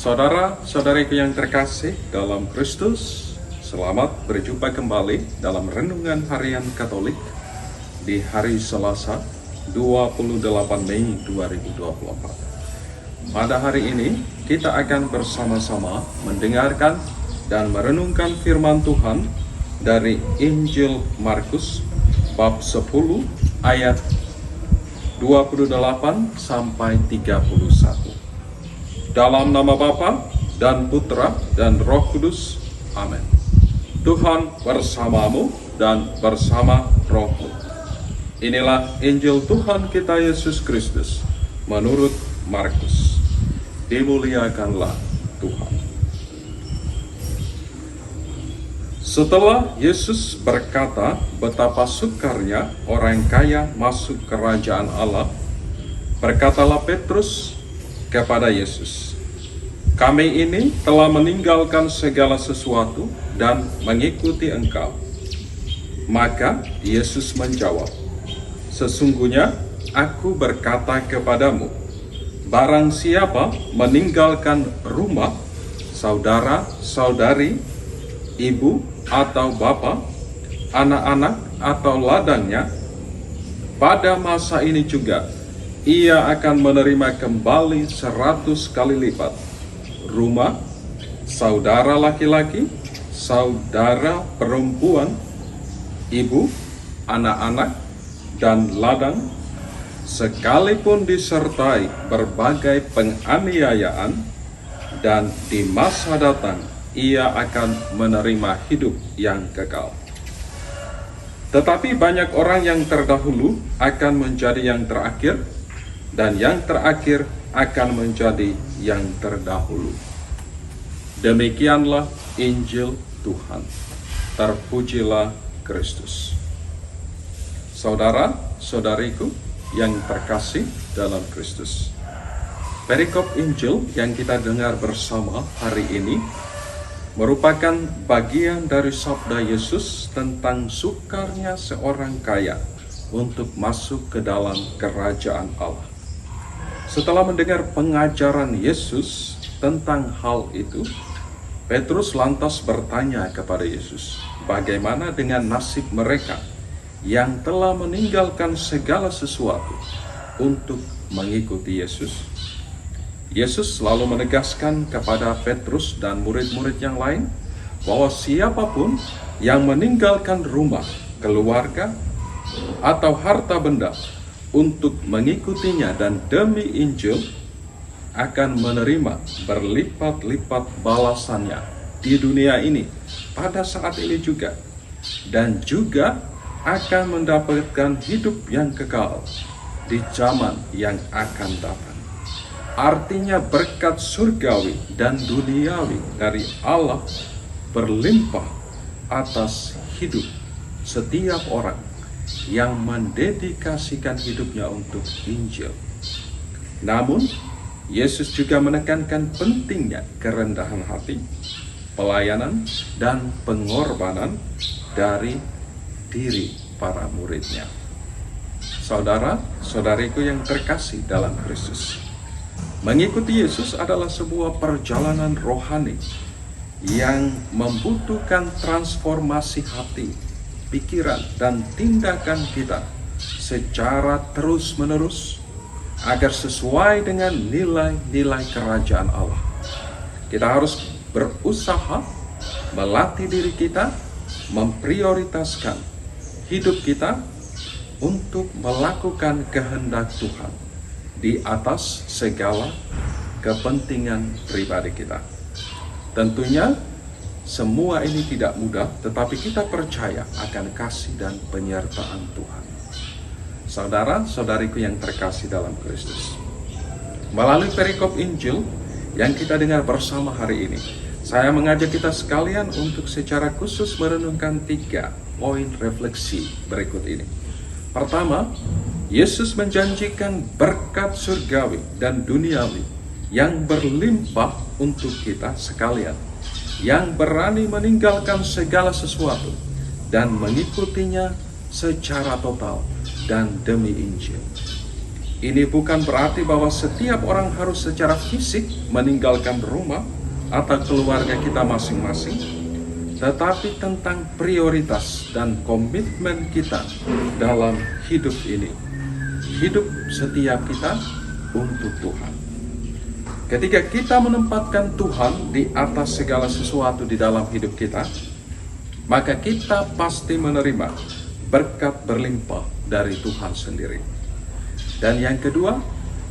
Saudara-saudariku yang terkasih dalam Kristus, selamat berjumpa kembali dalam Renungan Harian Katolik di hari Selasa 28 Mei 2024. Pada hari ini kita akan bersama-sama mendengarkan dan merenungkan firman Tuhan dari Injil Markus bab 10 ayat 28 sampai 31. Dalam nama Bapa dan Putra dan Roh Kudus. Amin. Tuhan bersamamu dan bersama rohmu. Inilah Injil Tuhan kita Yesus Kristus menurut Markus. Dimuliakanlah Tuhan. Setelah Yesus berkata betapa sukarnya orang kaya masuk kerajaan Allah, berkatalah Petrus kepada Yesus, "Kami ini telah meninggalkan segala sesuatu dan mengikuti Engkau." Maka Yesus menjawab, "Sesungguhnya aku berkata kepadamu, barang siapa meninggalkan rumah, saudara-saudari, ibu atau bapa, anak-anak atau ladangnya, pada masa ini juga ia akan menerima kembali 100 kali lipat rumah, saudara laki-laki, saudara perempuan, ibu, anak-anak, dan ladang, sekalipun disertai berbagai penganiayaan, dan di masa datang ia akan menerima hidup yang kekal. Tetapi banyak orang yang terdahulu akan menjadi yang terakhir, dan yang terakhir akan menjadi yang terdahulu." Demikianlah Injil Tuhan. Terpujilah Kristus. Saudara-saudariku yang terkasih dalam Kristus, perikop Injil yang kita dengar bersama hari ini merupakan bagian dari sabda Yesus tentang sukarnya seorang kaya untuk masuk ke dalam kerajaan Allah. Setelah mendengar pengajaran Yesus tentang hal itu, Petrus lantas bertanya kepada Yesus, bagaimana dengan nasib mereka yang telah meninggalkan segala sesuatu untuk mengikuti Yesus? Yesus selalu menegaskan kepada Petrus dan murid-murid yang lain bahwa siapapun yang meninggalkan rumah, keluarga, atau harta benda untuk mengikutinya dan demi Injil akan menerima berlipat-lipat balasannya di dunia ini pada saat ini juga, dan juga akan mendapatkan hidup yang kekal di zaman yang akan datang. Artinya berkat surgawi dan duniawi dari Allah berlimpah atas hidup setiap orang yang mendedikasikan hidupnya untuk Injil. Namun, Yesus juga menekankan pentingnya kerendahan hati, pelayanan, dan pengorbanan dari diri para muridnya. Saudara-saudariku yang terkasih dalam Kristus, mengikuti Yesus adalah sebuah perjalanan rohani yang membutuhkan transformasi hati, pikiran, dan tindakan kita secara terus-menerus agar sesuai dengan nilai-nilai kerajaan Allah. Kita harus berusaha melatih diri kita, memprioritaskan hidup kita untuk melakukan kehendak Tuhan di atas segala kepentingan pribadi kita. Tentunya semua ini tidak mudah, tetapi kita percaya akan kasih dan penyertaan Tuhan. Saudara-saudariku yang terkasih dalam Kristus, melalui perikop Injil yang kita dengar bersama hari ini, saya mengajak kita sekalian untuk secara khusus merenungkan 3 poin refleksi berikut ini. Pertama, Yesus menjanjikan berkat surgawi dan duniawi yang berlimpah untuk kita sekalian, yang berani meninggalkan segala sesuatu dan mengikutinya secara total dan demi Injil. Ini bukan berarti bahwa setiap orang harus secara fisik meninggalkan rumah atau keluarga kita masing-masing, tetapi tentang prioritas dan komitmen kita dalam hidup ini. Hidup setiap kita untuk Tuhan. Ketika kita menempatkan Tuhan di atas segala sesuatu di dalam hidup kita, maka kita pasti menerima berkat berlimpah dari Tuhan sendiri. Dan yang kedua,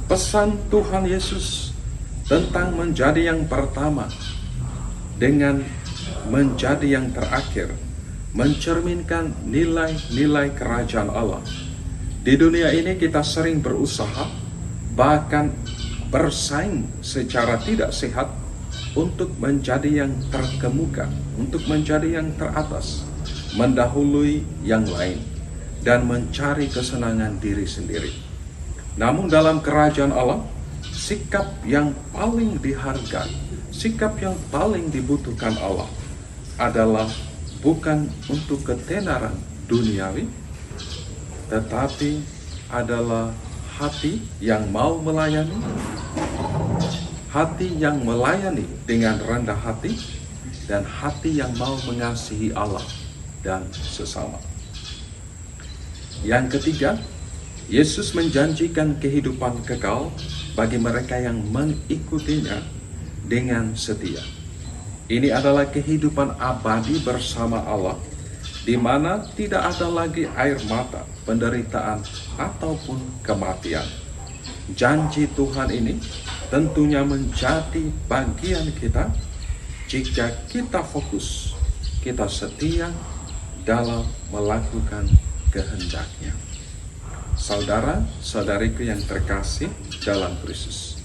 pesan Tuhan Yesus tentang menjadi yang pertama dengan menjadi yang terakhir, mencerminkan nilai-nilai kerajaan Allah. Di dunia ini kita sering berusaha, bahkan bersaing secara tidak sehat untuk menjadi yang terkemuka, untuk menjadi yang teratas, mendahului yang lain, dan mencari kesenangan diri sendiri. Namun dalam kerajaan Allah, sikap yang paling dihargai, sikap yang paling dibutuhkan Allah adalah bukan untuk ketenaran duniawi, tetapi adalah hati yang mau melayani, hati yang melayani dengan rendah hati, dan hati yang mau mengasihi Allah dan sesama. Yang ketiga, Yesus menjanjikan kehidupan kekal bagi mereka yang mengikutinya dengan setia. Ini adalah kehidupan abadi bersama Allah, di mana tidak ada lagi air mata, penderitaan, ataupun kematian. Janji Tuhan ini tentunya menjadi bagian kita jika kita fokus, kita setia dalam melakukan kehendak-Nya. Saudara-saudariku yang terkasih dalam Kristus,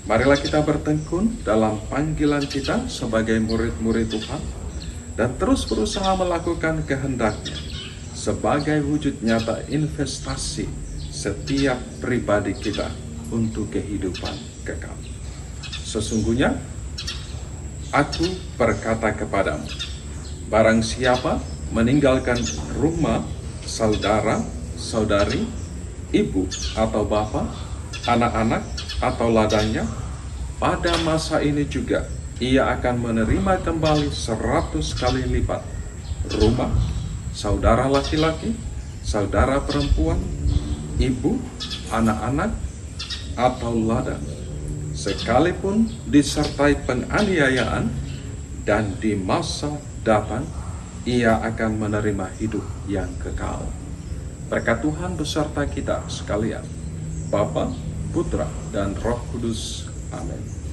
marilah kita bertekun dalam panggilan kita sebagai murid-murid Tuhan dan terus berusaha melakukan kehendak-Nya sebagai wujud nyata investasi setiap pribadi kita untuk kehidupan kekal. Sesungguhnya aku berkata kepadamu, barang siapa meninggalkan rumah, saudara, saudari, ibu atau bapa, anak-anak atau ladangnya, pada masa ini juga ia akan menerima kembali 100 kali lipat rumah, saudara laki-laki, saudara perempuan, ibu, anak-anak, atau ladang, sekalipun disertai penganiayaan, dan di masa datang ia akan menerima hidup yang kekal. Berkat Tuhan beserta kita sekalian, Bapa, Putra, dan Roh Kudus. Amin.